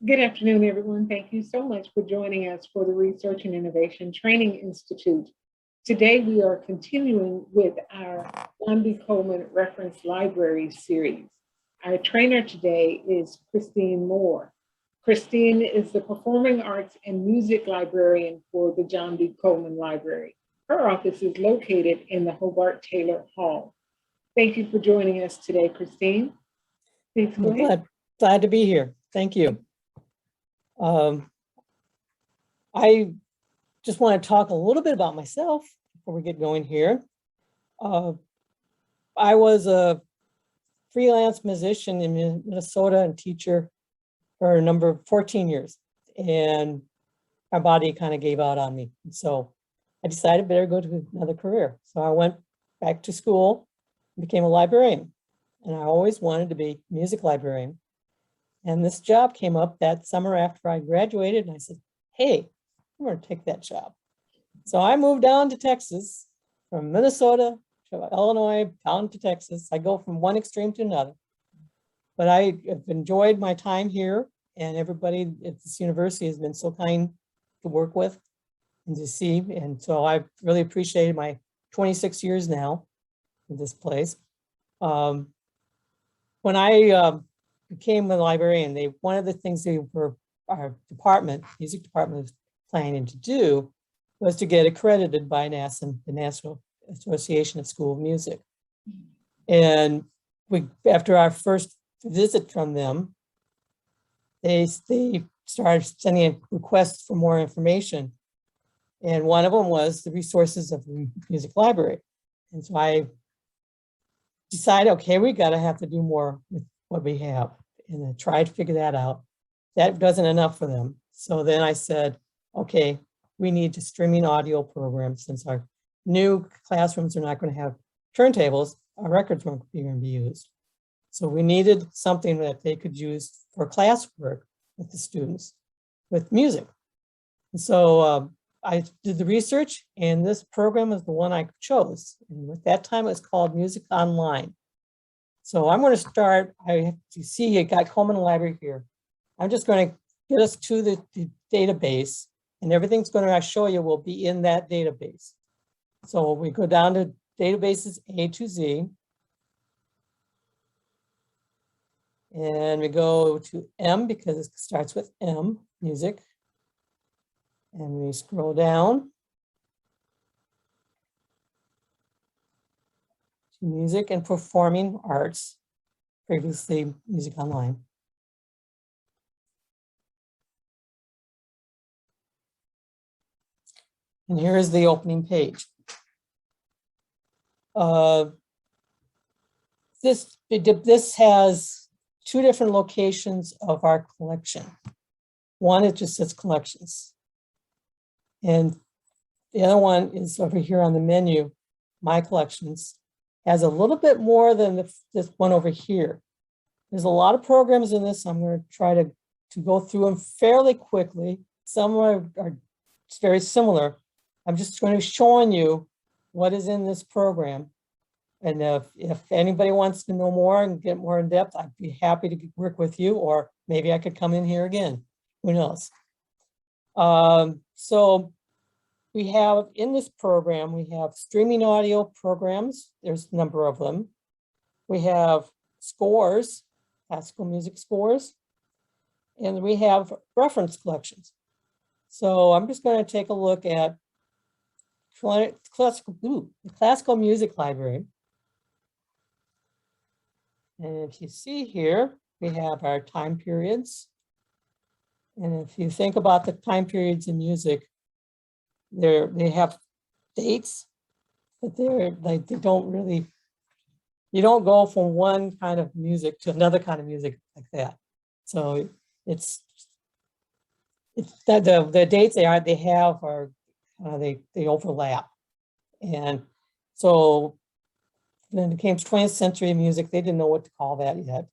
Good afternoon, everyone. Thank you so much for joining us for the Research and Innovation Training Institute. Today, we are continuing with our John B. Coleman Reference Library series. Our trainer today is Christine Moore. Christine is the Performing Arts and Music Librarian for the John B. Coleman Library. Her office is located in the Hobart Taylor Hall. Thank you for joining us today, Christine. Please go ahead. Glad to be here. Thank you. I just want to talk a little bit about myself before we get going here. I was a freelance musician in Minnesota and teacher for a number of 14 years, and my body kind of gave out on me. So I decided better go to another career. So I went back to school and became a librarian, and I always wanted to be a music librarian. And this job came up that summer after I graduated, and I said, hey, I'm going to take that job. So I moved down to Texas, from Minnesota to Illinois, down to Texas. I go from one extreme to another. But I have enjoyed my time here, and everybody at this university has been so kind to work with and to see. And so I've really appreciated my 26 years now in this place. When I became a librarian, one of the things our department, music department, was planning to do was to get accredited by NASM, the National Association of School of Music. And after our first visit from them, they started sending requests for more information. And one of them was the resources of the music library. And so I decided, okay, we have to do more with what we have. And I tried to figure that out. That wasn't enough for them. So then I said, okay, we need to streaming audio programs. Since our new classrooms are not going to have turntables, our records weren't going to be used. So we needed something that they could use for classwork with the students with music. And so I did the research, and this program is the one I chose. And at that time, it was called Music Online. So I'm going to start, you see, I got Coleman Library here. I'm just going to get us to the database, and everything's going to show you will be in that database. So we go down to databases A to Z. And we go to M because it starts with M, music. And we scroll down to music and performing arts, previously Music Online. And here is the opening page. This has two different locations of our collection. One, it just says collections. And the other one is over here on the menu, my collections, has a little bit more than this one over here. There's a lot of programs in this. I'm going to try to go through them fairly quickly. Some are very similar. I'm just going to be showing you what is in this program. And if anybody wants to know more and get more in depth, I'd be happy to work with you, or maybe I could come in here again. Who knows? So we have in this program, we have streaming audio programs. There's a number of them. We have scores, classical music scores, and we have reference collections. So I'm just going to take a look at the classical music library. And if you see here, we have our time periods. And if you think about the time periods in music, they have dates, but they don't really, you don't go from one kind of music to another kind of music like that. So it's the dates they have are they overlap. And so when it came to 20th century music, they didn't know what to call that yet.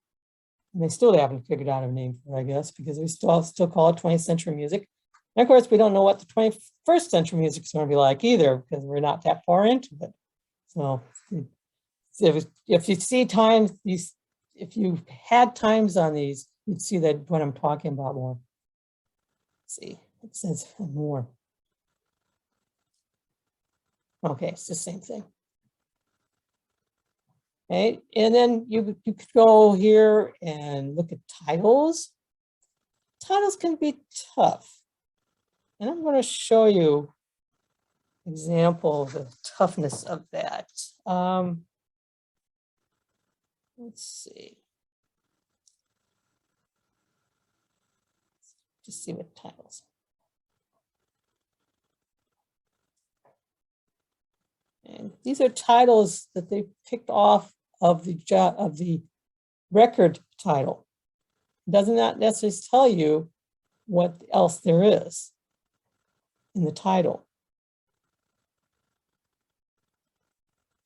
And they still haven't figured out a name for it, I guess, because we still call it 20th century music. And of course, we don't know what the 21st century music is going to be like either, because we're not that far into it. So if you see times, if you had times on these, you'd see that what I'm talking about more. Let's see, it says more. Okay, it's the same thing. Okay, and then you could go here and look at titles. Titles can be tough. And I'm going to show you an example of the toughness of that. Let's see. Just see what titles. And these are titles that they picked off of the record title. Does not necessarily tell you what else there is in the title.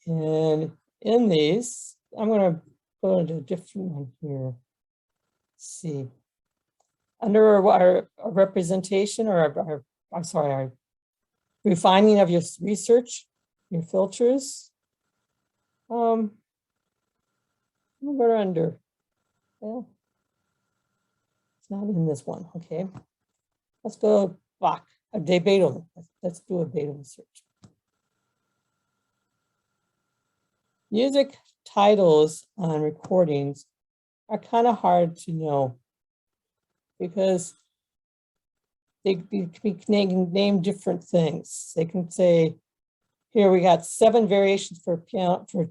And in these, I'm going to go into a different one here. Let's see. Under our representation or our refining of your research, your filters, we're under, well, it's not in this one, okay. Let's go back, a Beethoven. Let's do a Beethoven search. Music titles on recordings are kind of hard to know because they can name different things. They can say, here we got 7 variations for piano, for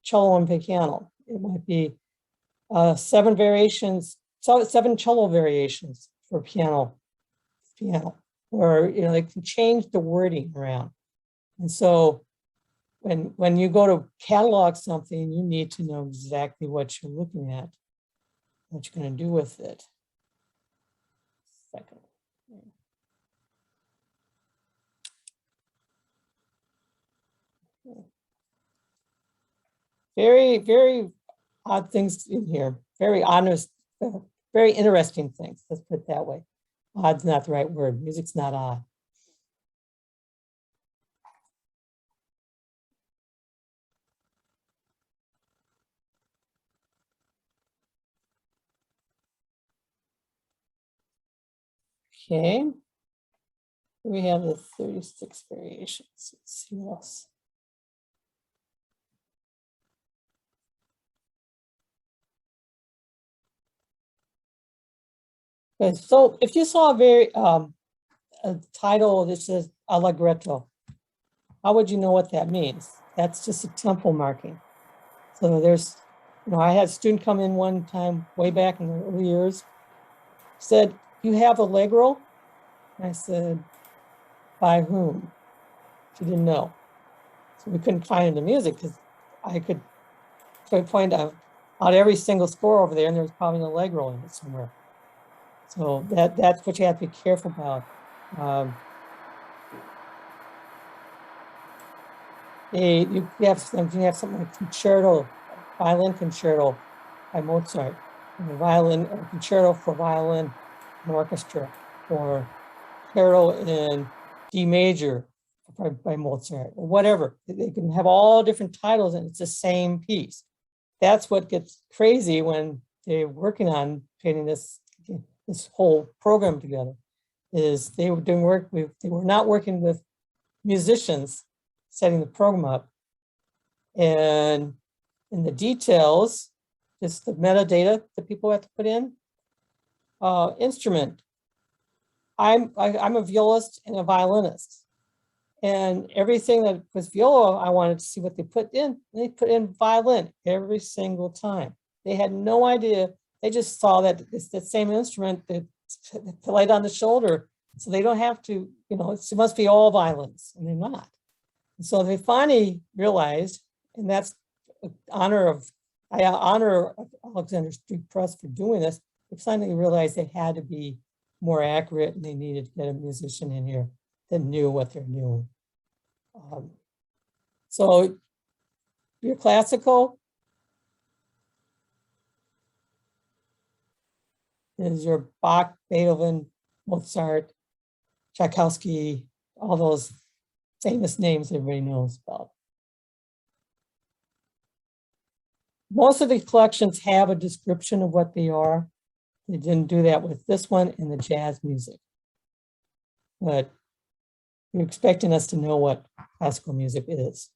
cello and piano. It might be 7 variations, so 7 cello variations for piano, or they can change the wording around. And so when you go to catalog something, you need to know exactly what you're looking at, what you're going to do with it. Second. Very, very odd things in here. Very honest, very interesting things. Let's put it that way. Odd's not the right word. Music's not odd. Okay. We have the 36 variations. Let's see what else. Okay, so if you saw a title that says Allegretto, how would you know what that means? That's just a tempo marking. So there's, I had a student come in one time way back in the early years, said, you have Allegro? And I said, by whom? She didn't know. So we couldn't find it in the music because I could point out every single score over there, and there was probably an Allegro in it somewhere. So that's what you have to be careful about. You have something like concerto, violin concerto by Mozart, or violin or concerto for violin and orchestra, or concerto in D major by Mozart, or whatever. They can have all different titles and it's the same piece. That's what gets crazy when they're working on putting this whole program together, is they were doing work with, they were not working with musicians setting the program up. And in the details, just the metadata that people have to put in. Instrument. I'm a violist and a violinist. And everything that was viola, I wanted to see what they put in. They put in violin every single time. They had no idea. They just saw that it's the same instrument that played on the shoulder. So they don't have to, it must be all violins, and they're not. And so they finally realized, and that's I honor Alexander Street Press for doing this. They finally realized they had to be more accurate, and they needed to get a musician in here that knew what they're doing. So your classical is your Bach, Beethoven, Mozart, Tchaikovsky, all those famous names everybody knows about. Most of the collections have a description of what they are. They didn't do that with this one and the jazz music. But they're expecting us to know what classical music is.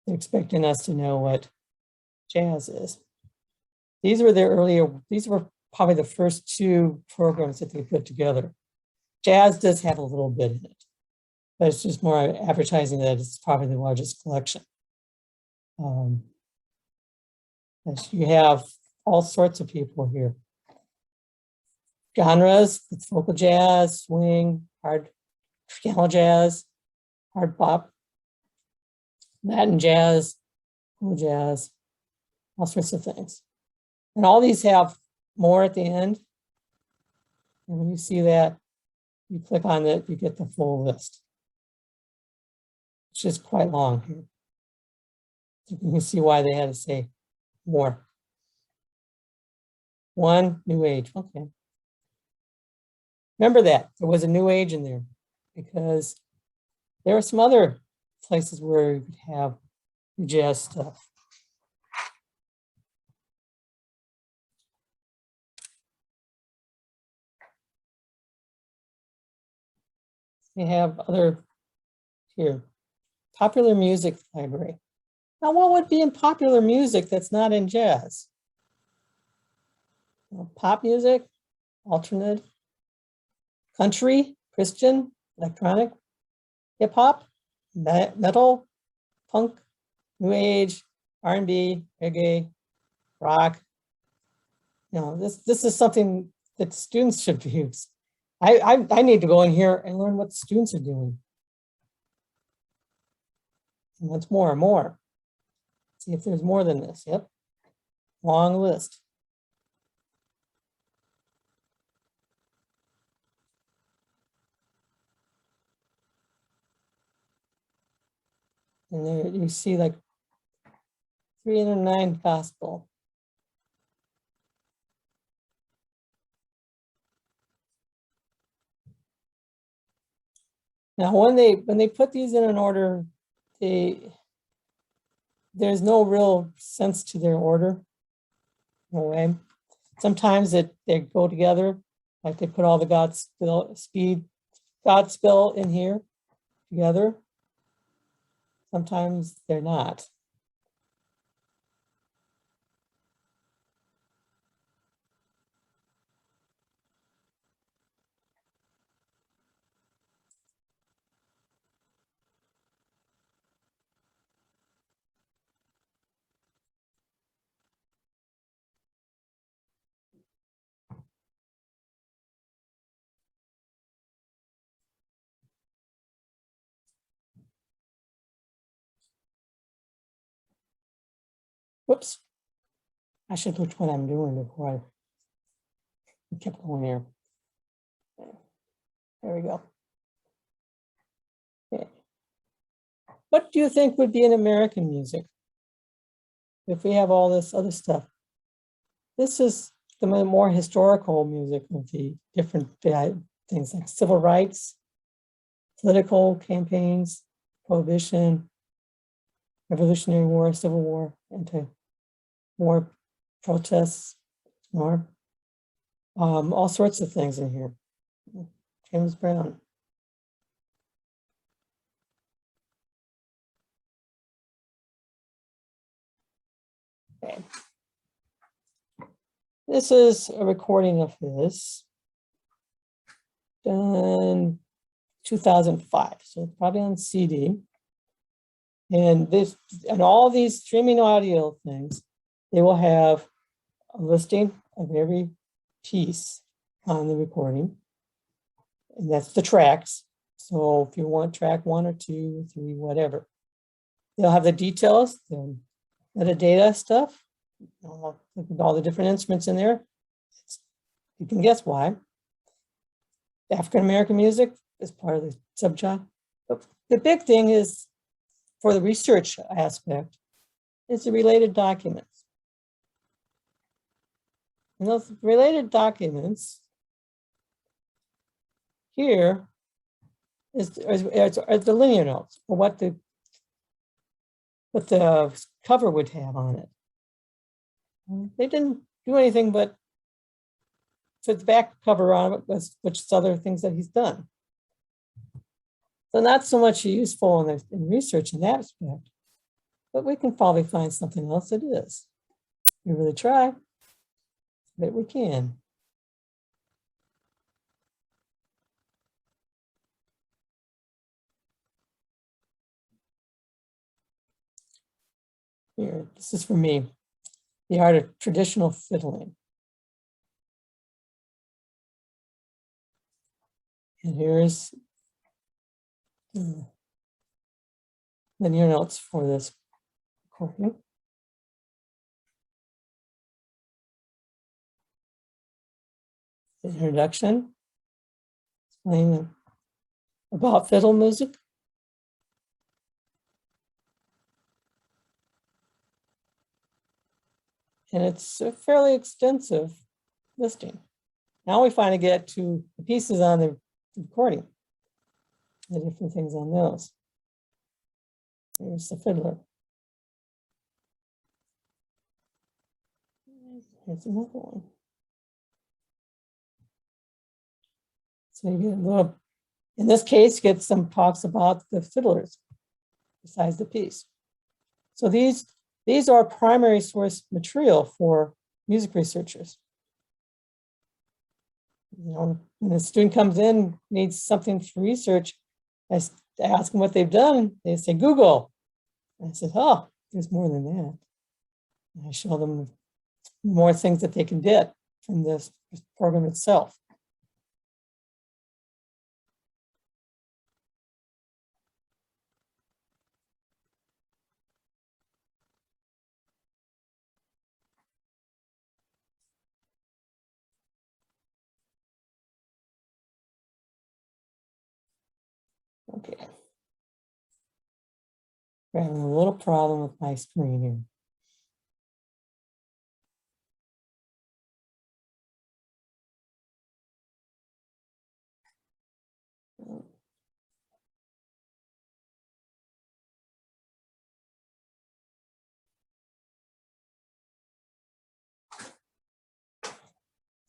They're expecting us to know what jazz is. These were probably the first two programs that they put together. Jazz does have a little bit in it, but it's just more advertising that it's probably the largest collection. As you have all sorts of people here. Genres, it's vocal jazz, swing, hard piano jazz, hard bop, Latin jazz, cool jazz, all sorts of things. And all these have more at the end. And when you see that, you click on it, you get the full list. It's just quite long here. You can see why they had to say more. One, New Age, okay. Remember that, there was a New Age in there because there are some other places where you could have jazz stuff. We have other here, popular music library. Now, what would be in popular music that's not in jazz? Well, pop music, alternate, country, Christian, electronic, hip hop, metal, punk, new age, R&B, reggae, rock. You know, this is something that students should use. I need to go in here and learn what the students are doing. And what's more and more. See if there's more than this. Yep. Long list. And there you see like 309 gospel. Now, when they put these in an order, there's no real sense to their order. No way. Sometimes they go together, like they put all the Godspell in here together. Sometimes they're not. Whoops. I should look what I'm doing before I kept going here. There we go. Okay. What do you think would be in American music if we have all this other stuff? This is the more historical music of the different things like civil rights, political campaigns, prohibition, Revolutionary War, Civil War, anti-war protests, more. All sorts of things in here. James Brown. Okay. This is a recording of his done 2005, so it's probably on CD. And all these streaming audio things, they will have a listing of every piece on the recording. And that's the tracks. So if you want track 1 or 2 or 3, whatever. They'll have the details, the metadata stuff, with all the different instruments in there. You can guess why. African-American music is part of the subgenre. But the big thing is, for the research aspect, is the related documents. And those related documents here are the linear notes, or what the cover would have on it. They didn't do anything but so the back cover on it was which other things that he's done. So not so much useful in research in that aspect, but we can probably find something else that is. We really try, but we can. Here, this is for me, the art of traditional fiddling. And here's the linear notes for this recording. The introduction, explaining about fiddle music. And it's a fairly extensive listing. Now we finally get to the pieces on the recording, the different things on those. Here's the fiddler. Here's another one. So you get a little, in this case, you get some talks about the fiddlers besides the piece. So these are primary source material for music researchers. You know, when a student comes in, needs something for research, I ask them what they've done, they say Google. And I said, oh, there's more than that. And I show them more things that they can get from this program itself. Okay. We're having a little problem with my screen here.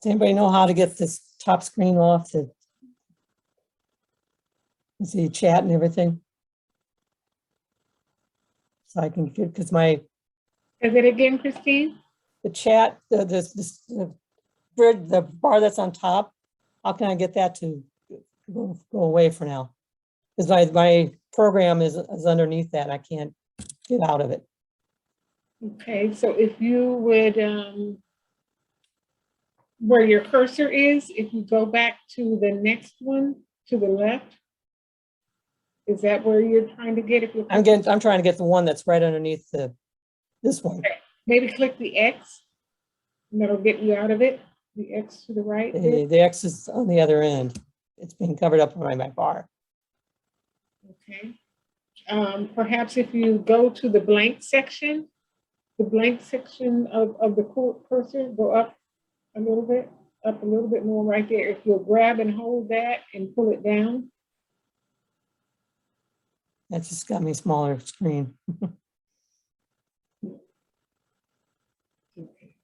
Does anybody know how to get this top screen off to see chat and everything? So I can get, because my Is it again, Christine? the chat, the bar that's on top, how can I get that to go away for now? Because my program is underneath that. I can't get out of it. Okay, so if you would, where your cursor is, if you go back to the next one to the left, is that where you're trying to get? If you're I'm trying to get the one that's right underneath this one. okay. Maybe click the X, and that'll get you out of it. The X to the right. The X is on the other end. It's being covered up by my bar. Okay. Perhaps if you go to the blank section of the cursor, go up a little bit more right there. If you'll grab and hold that and pull it down. That just got me smaller screen. Okay.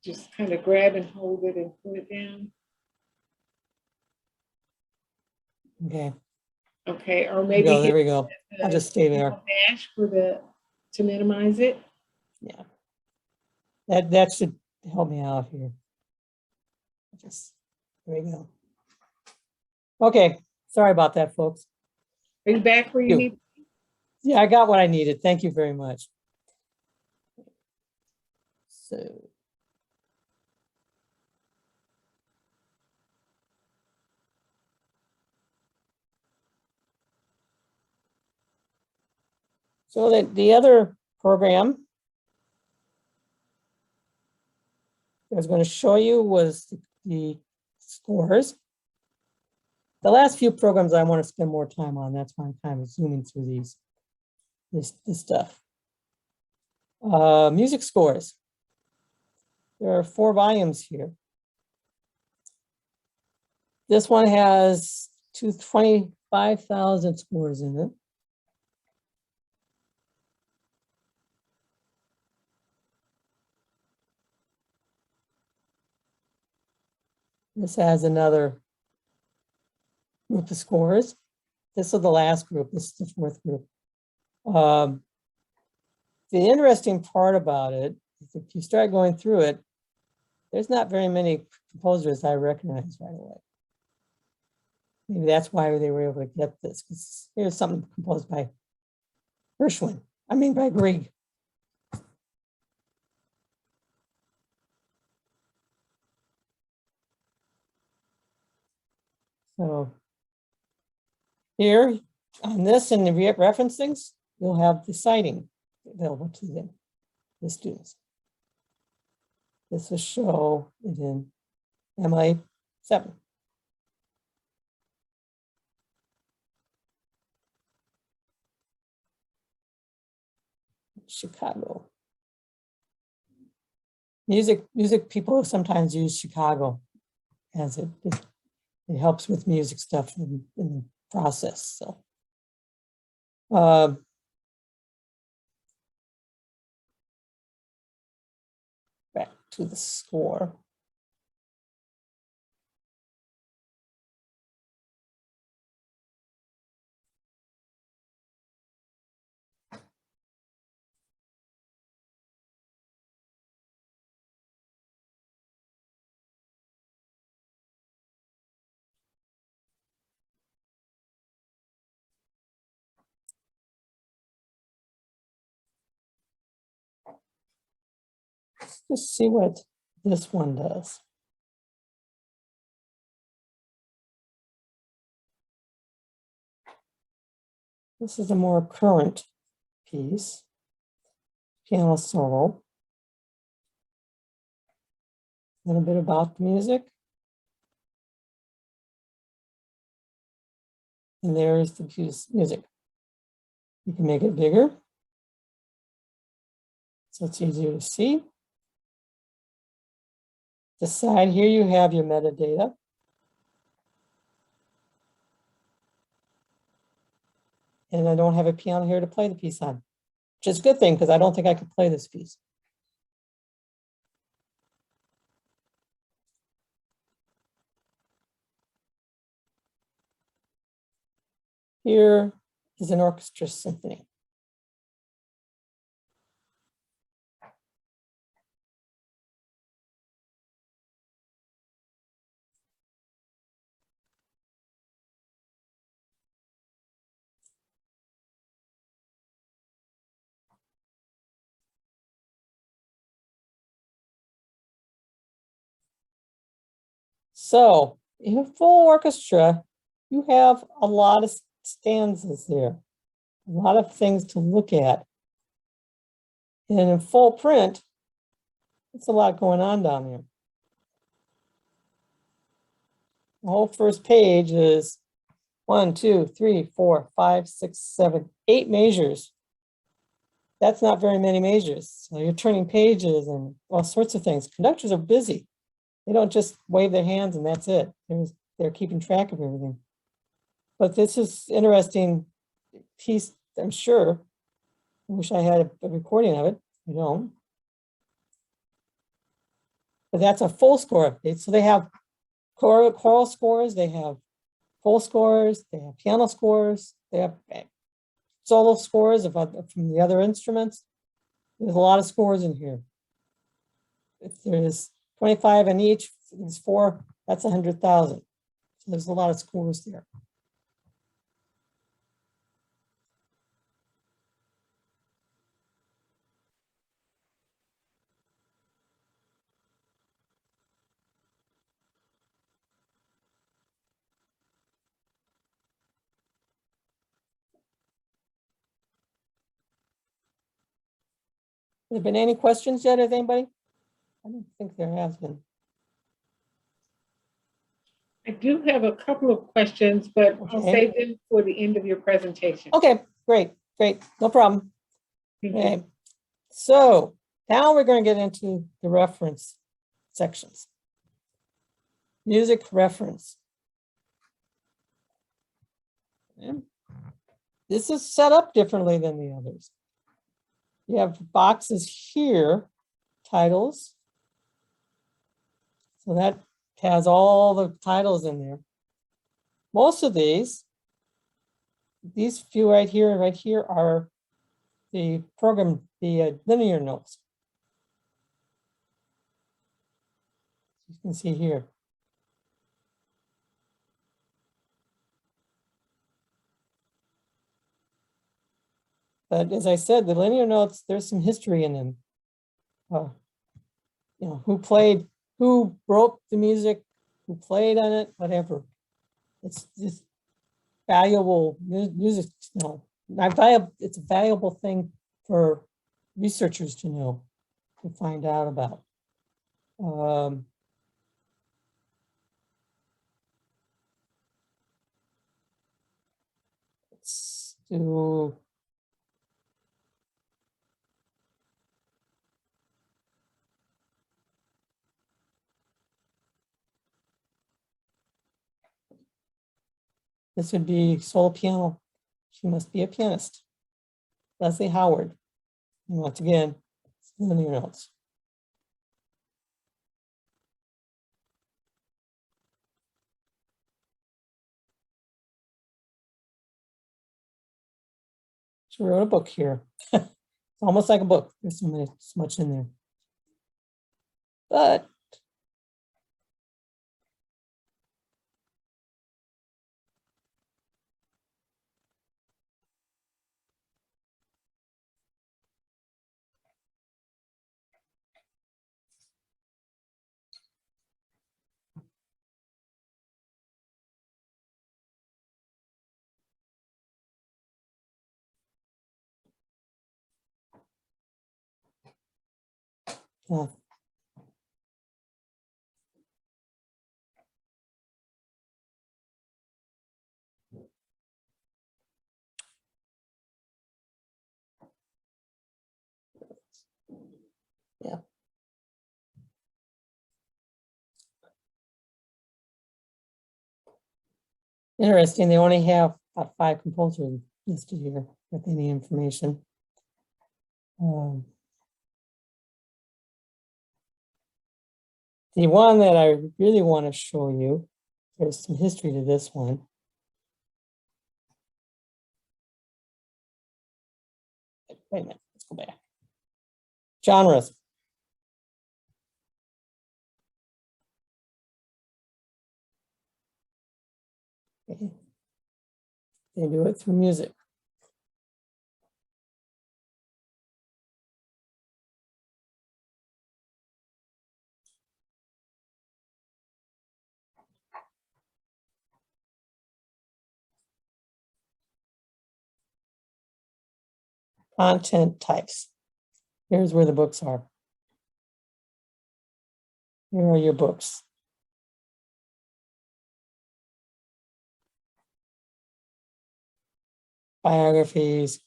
Just kind of grab and hold it and pull it down. Okay. Okay, or maybe there we go. I'll just stay there. Dash to minimize it. Yeah. That should help me out here. There we go. Okay. Sorry about that, folks. Are you back where you need? Yeah, I got what I needed. Thank you very much. So the other program I was going to show you was the scores. The last few programs I want to spend more time on. That's why I'm kind of zooming through this stuff. Music scores. There are 4 volumes here. This one has 25,000 scores in it. This has another group of scores. This is the last group. This is the fourth group. The interesting part about it is if you start going through it, there's not very many composers I recognize right away. Maybe that's why they were able to get this, because here's something composed by by Grieg. So here on this and the reference things, you'll have the citing available to them, the students. This will show it in MLA 7. Chicago. Music people sometimes use Chicago as it helps with music stuff in the process. So back to the score. Let's see what this one does. This is a more current piece, piano solo. A little bit about the music. And there's the music. You can make it bigger, so it's easier to see. The side here, you have your metadata. And I don't have a piano here to play the piece on, which is a good thing because I don't think I could play this piece. Here is an orchestra symphony. So in a full orchestra, you have a lot of stanzas there, a lot of things to look at. And in full print, it's a lot going on down there. The whole first page is 1, 2, 3, 4, 5, 6, 7, 8 measures. That's not very many measures. So you're turning pages and all sorts of things. Conductors are busy. They don't just wave their hands and that's it. They're keeping track of everything. But this is interesting piece, I'm sure. I wish I had a recording of it. I don't. But that's a full score. So they have choral scores, they have full scores, they have piano scores, they have solo scores from the other instruments. There's a lot of scores in here. If there's 25 in each, there's 4, that's 100,000. So there's a lot of scores there. Have there been any questions yet, of anybody? I don't think there has been. I do have a couple of questions, but I'll save them for the end of your presentation. Okay, great, no problem. Okay, so now we're going to get into the reference sections. Music reference. Okay. This is set up differently than the others. You have boxes here, titles. So that has all the titles in there. Most of these few right here are the program, the linear notes. You can see here. But as I said, the linear notes, there's some history in them. You know, who wrote the music, who played on it, whatever. It's just valuable music, you know, it's a valuable thing for researchers to know, to find out about. Let's do. This would be solo piano. She must be a pianist. Leslie Howard. And once again, linear notes. She wrote a book here. It's almost like a book. There's so much in there. But uh, yeah. Interesting, they only have about 5 composers listed here with any information. The one that I really want to show you, there's some history to this one. Wait a minute, let's go back. Genres. Okay. They do it through music. Content types. Here's where the books are. Here are your books. Biographies.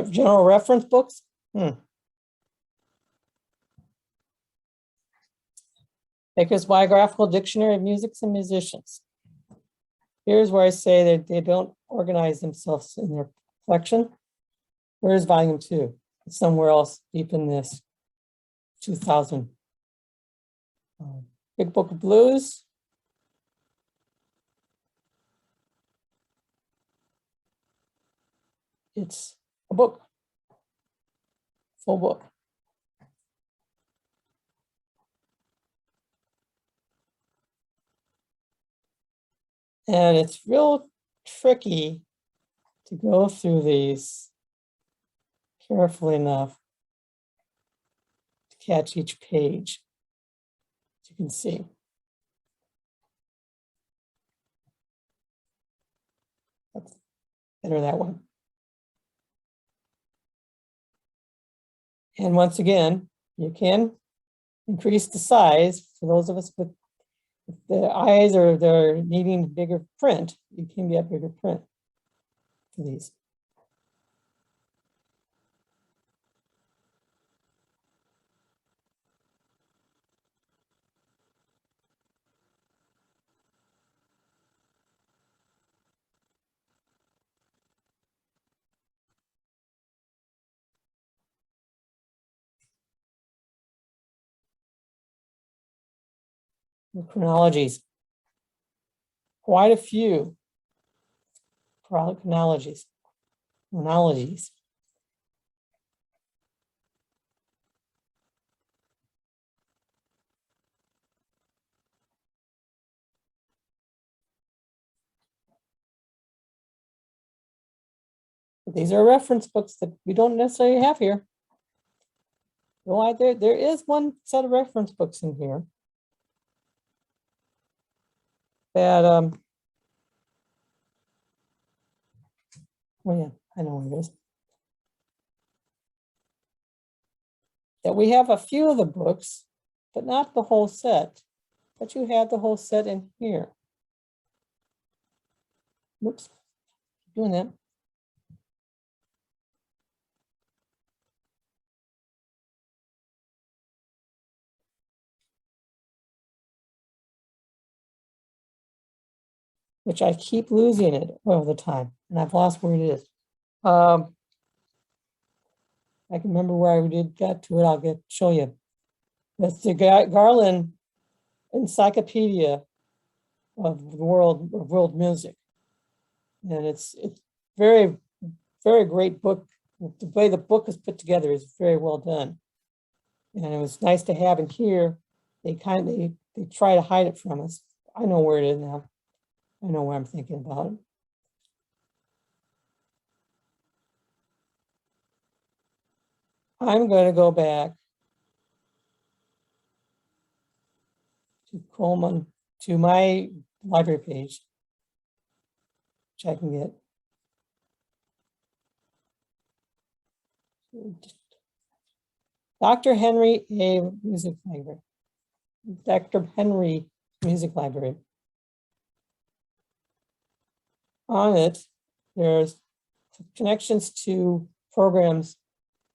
General reference books. Baker's Biographical Dictionary of Musics and Musicians. Here's where I say that they don't organize themselves in their collection. Where's volume 2? It's somewhere else deep in this 2000. Big Book of Blues. It's a book, full book. And it's real tricky to go through these carefully enough to catch each page, as you can see. That's better, that one. And once again, you can increase the size for those of us with the eyes or they're needing bigger print. You can get bigger print for these. The chronologies. Quite a few chronologies. Chronologies. These are reference books that we don't necessarily have here. Well, there is one set of reference books in here that, oh yeah, I know what it is. That we have a few of the books, but not the whole set. But you have the whole set in here. Whoops, doing that. Which I keep losing it all the time, and I've lost where it is. I can remember where I got to it. I'll show you. That's the Garland Encyclopedia of world music, and it's very great book. The way the book is put together is very well done, and it was nice to have in here. They try to hide it from us. I know where it is now. I know what I'm thinking about. I'm going to go back to Coleman, to my library page, which I can get. Dr. Henry A. Music Library. Dr. Henry Music Library. On it, there's connections to programs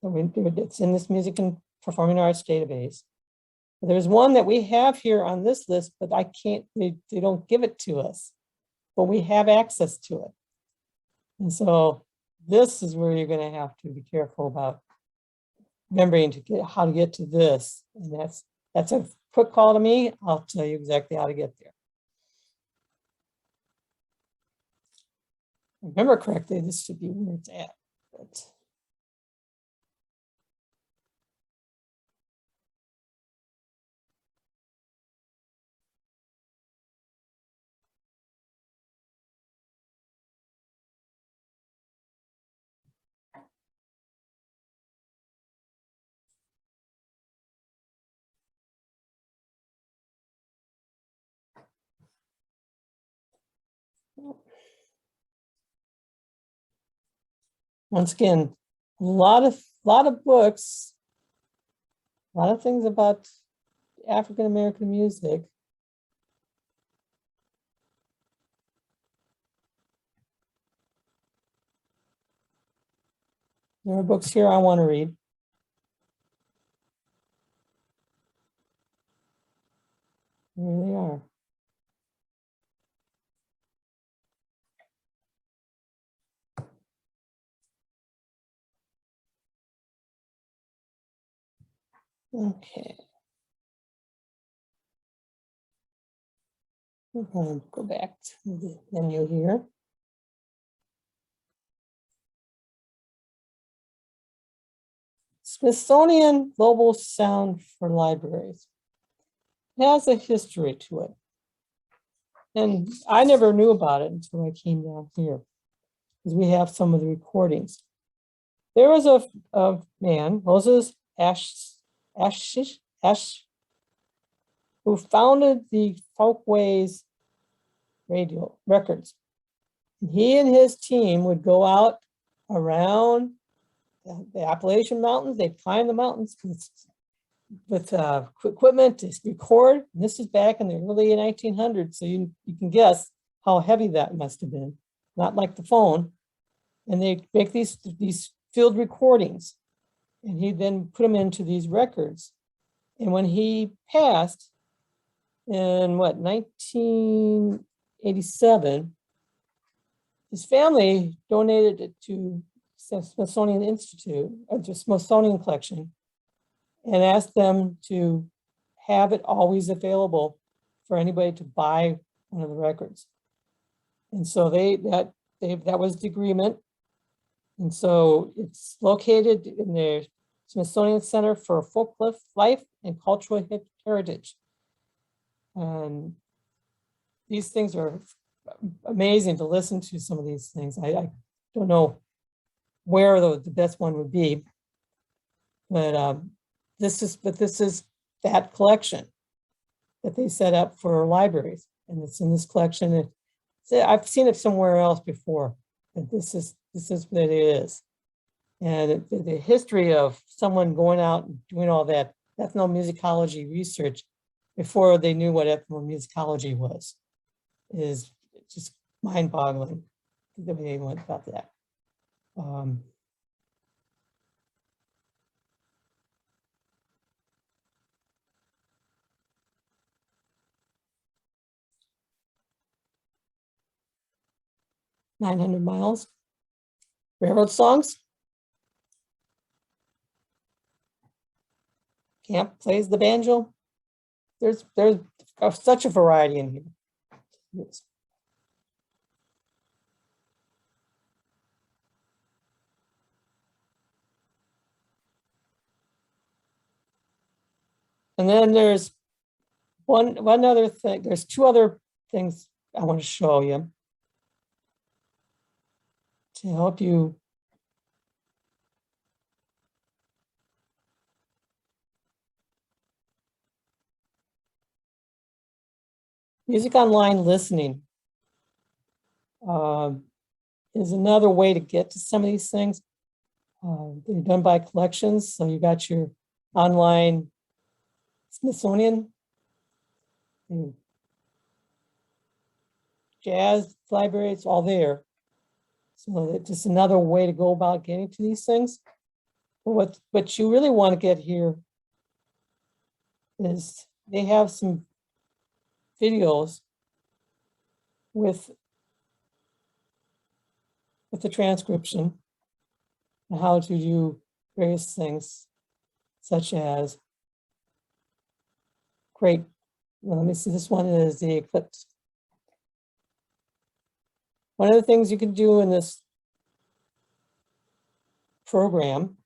that's in this music and performing arts database. There's one that we have here on this list, but I can't, they don't give it to us, but we have access to it. And so this is where you're going to have to be careful about remembering to get how to get to this. And that's a quick call to me. I'll tell you exactly how to get there. Remember correctly, this should be where it's at. But once again, a lot of books, a lot of things about African American music. There are books here I want to read. Here they are. Okay. We're going to go back to the menu here. Smithsonian Global Sound for Libraries. It has a history to it. And I never knew about it until I came down here, because we have some of the recordings. There was a man, Moses Ash, who founded the Folkways radio records. He and his team would go out around the Appalachian Mountains. They'd climb the mountains with equipment to record. And this is back in the early 1900s, so you can guess how heavy that must have been. Not like the phone. And they make these field recordings, and he then put them into these records. And when he passed in 1987, his family donated it to Smithsonian Institute, or the Smithsonian Collection, and asked them to have it always available for anybody to buy one of the records. And so that was the agreement. And so it's located in the Smithsonian Center for Folk Life and Cultural Heritage. And these things are amazing to listen to, some of these things. I don't know where the best one would be, but this is that collection that they set up for libraries, and it's in this collection. I've seen it somewhere else before, but this is what it is. And the history of someone going out and doing all that ethnomusicology research before they knew what ethnomusicology was is just mind-boggling the way they went about that. "900 Miles," railroad songs. Camp plays the banjo. There's such a variety in here. Yes. And then there's one other thing. There's two other things I want to show you to help you music online listening is another way to get to some of these things. They're done by collections. So you got your online Smithsonian, jazz library, it's all there. So it's just another way to go about getting to these things. But what you really want to get here is they have some videos with the transcription and how to do various things, such as, great, well, let me see, this one is the eclipse. One of the things you can do in this program,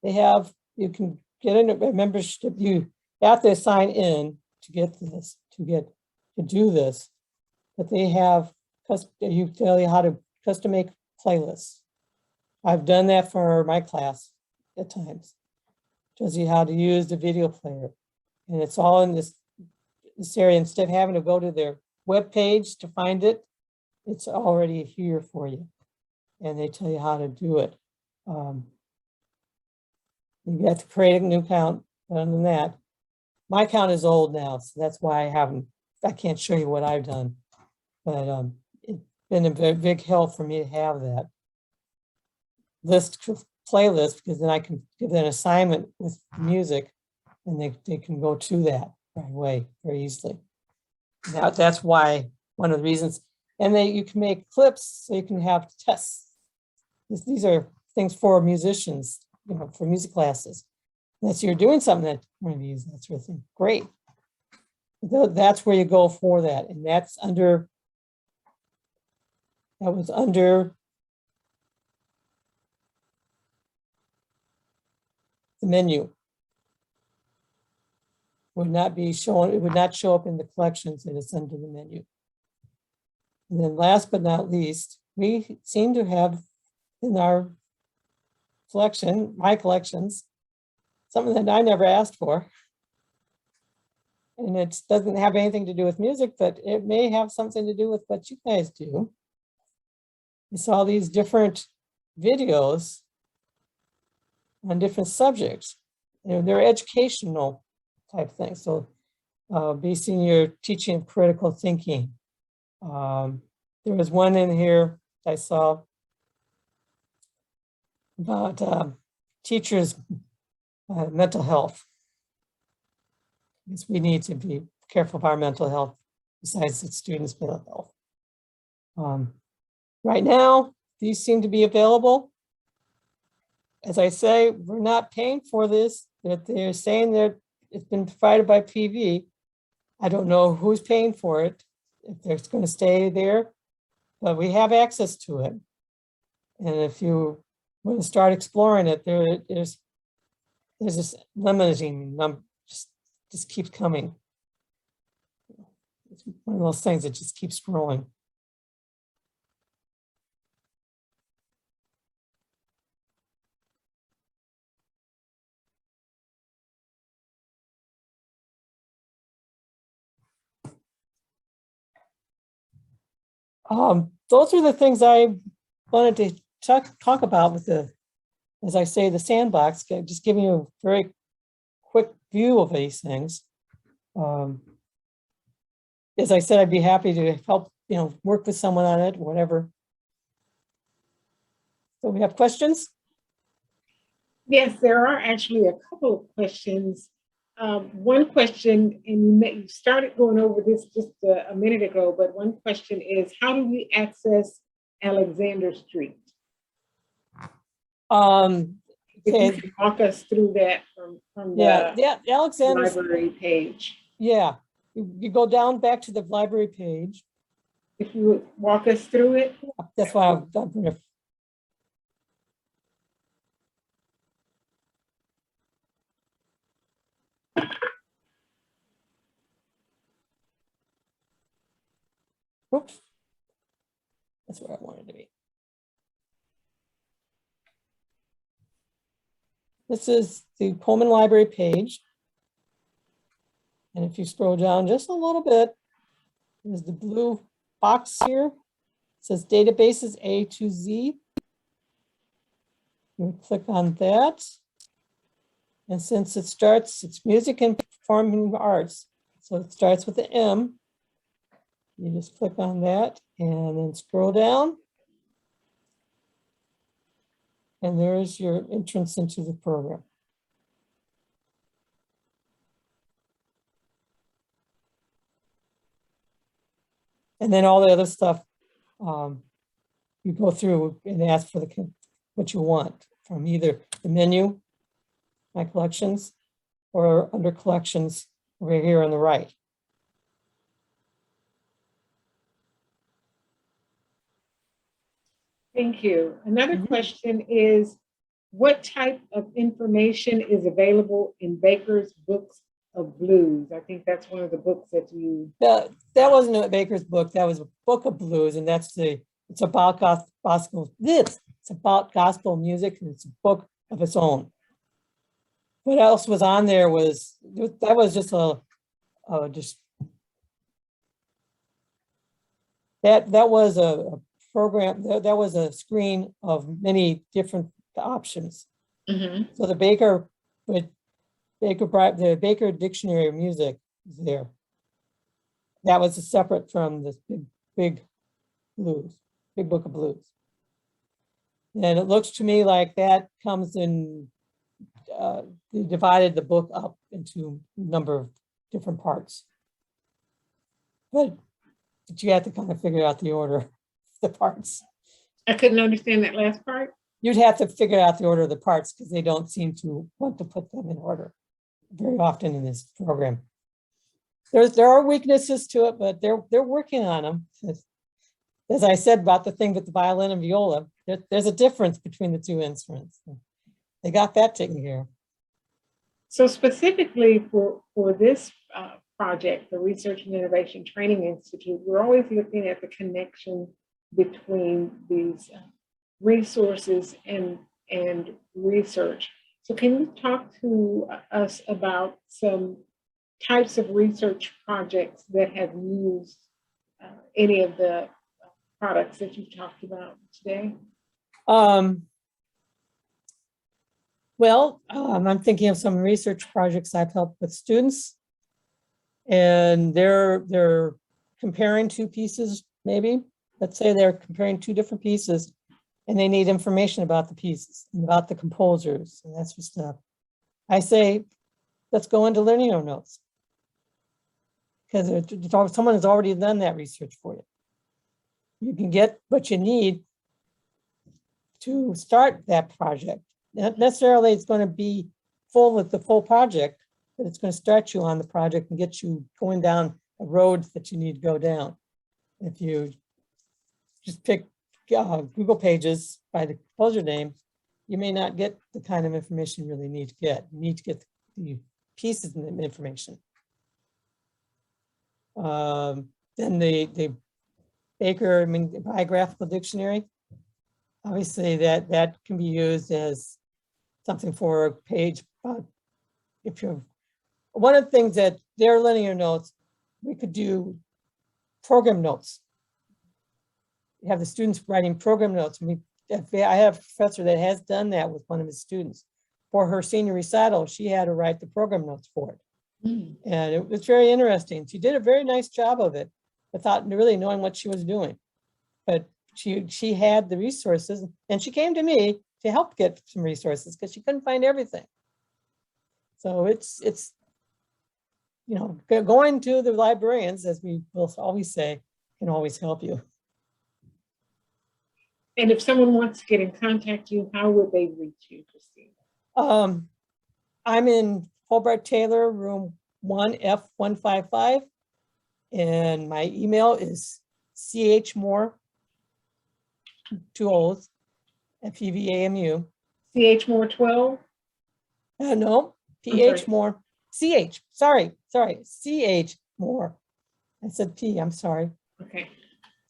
you can get a membership, you have to sign in to get this, to do this, but they have, you tell you how to custom make playlists. I've done that for my class at times. Tells you how to use the video player. And it's all in this area. Instead of having to go to their web page to find it, it's already here for you. And they tell you how to do it. You have to create a new account. Other than that, my account is old now, so that's why I can't show you what I've done. But it's been a very big help for me to have that playlist, because then I can give an assignment with music and they can go to that right away very easily. That's why, one of the reasons. And you can make clips so you can have tests. These are things for musicians, for music classes. Unless you're doing something that one of these, that sort of thing. Great. That's where you go for that. And that was under the menu. Would not be shown, it would not show up in the collections, and it's under the menu. And then last but not least, we seem to have in our collection, my collections, something that I never asked for. And it doesn't have anything to do with music, but it may have something to do with what you guys do. We saw these different videos on different subjects. They're educational type things. So basing your teaching critical thinking. There was one in here I saw about teachers' mental health. Because we need to be careful of our mental health besides the students' mental health. Right now, these seem to be available. As I say, we're not paying for this, but they're saying that it's been provided by PV. I don't know who's paying for it, if it's going to stay there, but we have access to it. And if you want to start exploring it, there's this limiting number, just keeps coming. It's one of those things that just keeps growing. Those are the things I wanted to talk about with the, as I say, the sandbox, just giving you a very quick view of these things. As I said, I'd be happy to help, work with someone on it, whatever. So we have questions? Yes, there are actually a couple of questions. One question, and you started going over this just a minute ago, but one question is, how do we access Alexander Street? If Okay. you can walk us through that from the Alexander library page. Yeah, you go down back to the library page. If you would walk us through it. That's why I'm going to. Whoops. That's where I wanted to be. This is the Coleman Library page. And if you scroll down just a little bit, there's the blue box here. It says databases A to Z. You click on that. And since it starts, it's music and performing arts. So it starts with the M. You just click on that and then scroll down. And there's your entrance into the program. And then all the other stuff, you go through and ask for what you want from either the menu, my collections, or under collections over here on the right. Thank you. Another question is, what type of information is available in Baker's Books of Blues? I think that's one of the books that you. That wasn't a Baker's book. That was a book of blues, and it's about gospel. It's about gospel music, and it's a book of its own. What else was on there was that was just that was a program, that was a screen of many different options. Mm-hmm. So the Baker Dictionary of Music is there. That was separate from this big blues, big book of blues. And it looks to me like that comes in, they divided the book up into a number of different parts. But you have to kind of figure out the order of the parts. I couldn't understand that last part. You'd have to figure out the order of the parts because they don't seem to want to put them in order very often in this program. There are weaknesses to it, but they're working on them. As I said about the thing with the violin and viola, there's a difference between the two instruments. They got that taken care of. So specifically for this project, the Research and Innovation Training Institute, we're always looking at the connection between these resources and research. So can you talk to us about some types of research projects that have used any of the products that you've talked about today? Well, I'm thinking of some research projects I've helped with students, and they're comparing two pieces, maybe. Let's say they're comparing two different pieces, and they need information about the pieces and about the composers and that sort of stuff. I say, let's go into linear notes, because someone has already done that research for you. You can get what you need to start that project. Not necessarily it's going to be full with the full project, but it's going to start you on the project and get you going down a road that you need to go down. If you just pick Google Pages by the composer name, you may not get the kind of information you really need to get. You need to get the pieces of information. Then the Baker biographical dictionary, obviously that can be used as something for a page. If you're one of the things that they're linear notes, we could do program notes. You have the students writing program notes. I have a professor that has done that with one of his students. For her senior recital, she had to write the program notes for it. And it was very interesting. She did a very nice job of it without really knowing what she was doing. But she had the resources, and she came to me to help get some resources because she couldn't find everything. So it's you know, going to the librarians, as we will always say, can always help you. And if someone wants to get in contact with you, how would they reach you, Christine? I'm in Hobart Taylor, room 1F155, and my email is chmore, 2 O's, at PVAMU. chmore 12? No, PH Moore, CH, sorry, CH Moore. I said P, I'm sorry. Okay.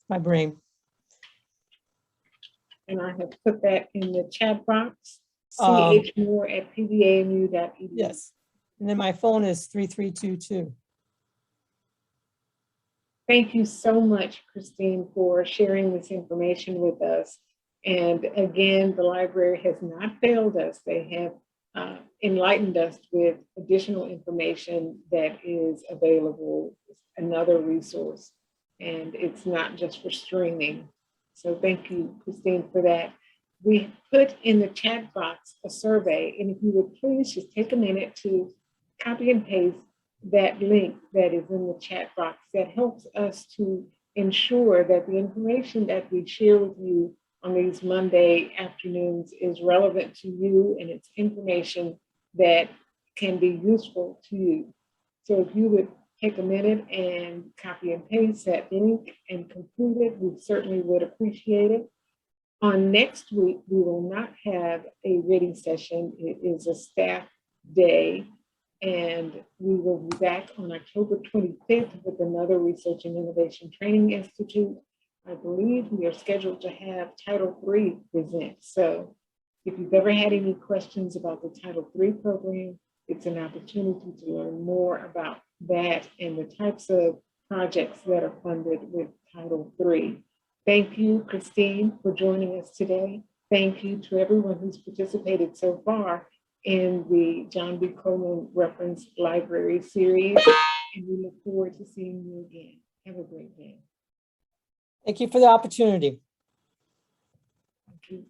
My brain. And I have put that in the chat box, chmore@pvamu.edu. Yes. And then my phone is 3322. Thank you so much, Christine, for sharing this information with us. And again, the library has not failed us. They have enlightened us with additional information that is available, another resource, and it's not just for streaming. So thank you, Christine, for that. We put in the chat box a survey, and if you would please just take a minute to copy and paste that link that is in the chat box. That helps us to ensure that the information that we share with you on these Monday afternoons is relevant to you, and it's information that can be useful to you. So if you would take a minute and copy and paste that link and complete it, we certainly would appreciate it. On next week, we will not have a RITI session. It is a staff day, and we will be back on October 25th with another Research and Innovation Training Institute. I believe we are scheduled to have Title III present. So if you've ever had any questions about the Title III program, it's an opportunity to learn more about that and the types of projects that are funded with Title III. Thank you, Christine, for joining us today. Thank you to everyone who's participated so far in the John B. Coleman Reference Library series, and we look forward to seeing you again. Have a great day. Thank you for the opportunity. Thank you.